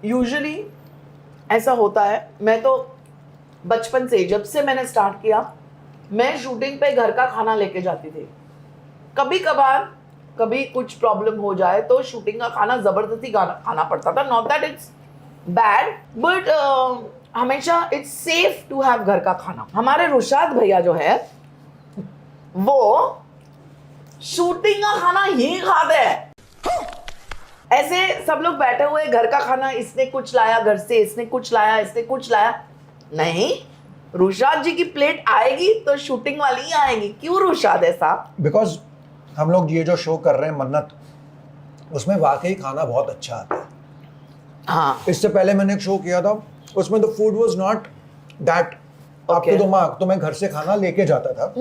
Usually ऐसा होता है, मैं तो बचपन से जब से मैंने स्टार्ट किया, मैं शूटिंग पे घर का खाना लेके जाती थी। कभी कभार कभी कुछ प्रॉब्लम हो जाए तो शूटिंग का खाना जबरदस्ती खाना पड़ता था। Not that it's bad, but हमेशा इट्स सेफ टू हैव घर का खाना। हमारे रुशाद भैया जो है वो शूटिंग का खाना ही खाते हैं। ऐसे सब लोग बैठे हुए घर का खाना, इसने कुछ लाया घर से, इसने कुछ लाया, इसने कुछ लाया। नहीं, रुशाद जी की प्लेट आएगी तो शूटिंग वाली ही आएगी। क्यों रुशाद ऐसा? बिकॉज हम लोग ये जो शो कर रहे हैं मन्नत, उसमें वाकई खाना बहुत अच्छा आता है। हाँ, इससे पहले मैंने एक शो किया था, उसमें the food was not that up to the mark, तो मैं घर से खाना लेके जाता था।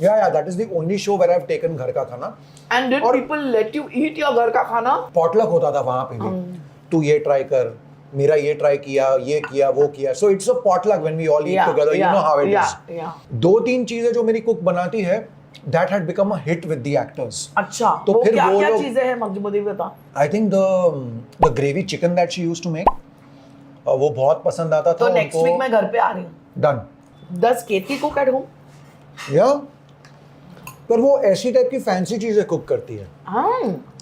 या that is the only show where I have taken घर का खाना। And did people let you eat your घर का खाना? पॉटलक होता था वहां पे भी, तू ये ट्राई कर, मेरा ये ट्राई किया, ये किया, वो किया। So it's a potluck when we all eat together, you know how it is. दो तीन चीजें जो मेरी कुक बनाती है, that had become a hit with the actors. अच्छा, तो वो फिर क्या वो क्या लोग, चीजें हैं मुझे बता। I think the gravy chicken that she used to make, वो बहुत पसंद आता था तो नेक्स्ट वीक मैं घर पे आ रही हूँ। डन। 10 केती कुक एट होम। या पर वो ऐसी टाइप की फैंसी चीजें कुक करती है।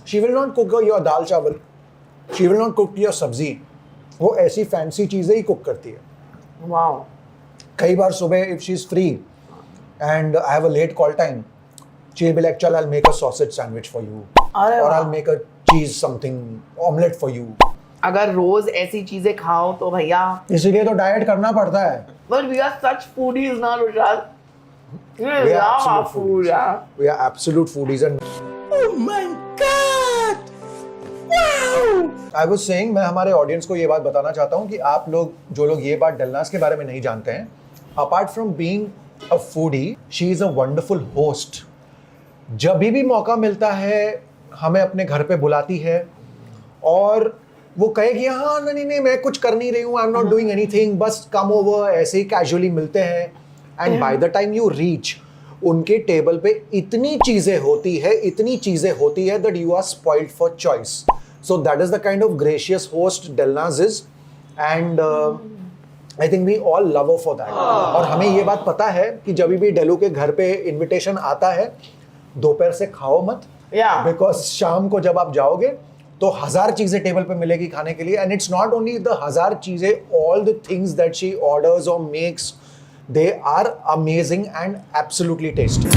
She will not cook your दाल चावल, she will not cook your सब्जी, वो ऐसी फैंसी चीजें ही कुक करती है। वाओ। कई बार सुबह if she is free and I have a late call time, she'll be like, "Chal, I'll make a sausage sandwich for you, अरे or वाह। I'll make a cheese something omelette for you." अगर रोज ऐसी चीजें खाओ तो भैया, इसीलिए तो डाइट करना पड़ता है। but we are such foodies ना Rushad. We We are love our absolute food, foodies. yeah. We are absolute foodies and Oh my God! Wow! I was saying, मैं हमारे ऑडियंस को ये बात बताना चाहता हूँ कि आप लोग जो लोग ये बात डलनास के बारे में नहीं जानते हैं, apart from being a foodie, she is a wonderful host. जब भी मौका मिलता है हमें अपने घर पे बुलाती है और वो कहेगी हाँ नहीं मैं कुछ कर नहीं रही हूँ, I am not doing anything, बस कम ओवर, ऐसे ही कैजुअली मिलते हैं। And by the time you reach, उनके टेबल पे इतनी चीजें होती है that you are spoiled for choice. So that is the kind of gracious host Delnaz is, and I think we all love for that. और हमें ये बात पता है कि जब भी डेलू के घर पे इनविटेशन आता है, दोपहर से खाओ मत, बिकॉज शाम को जब आप जाओगे तो 1000 चीजें टेबल पे मिलेगी खाने के लिए। And it's not only the 1000 चीजें, all the things that she orders और makes, they are amazing and absolutely tasty.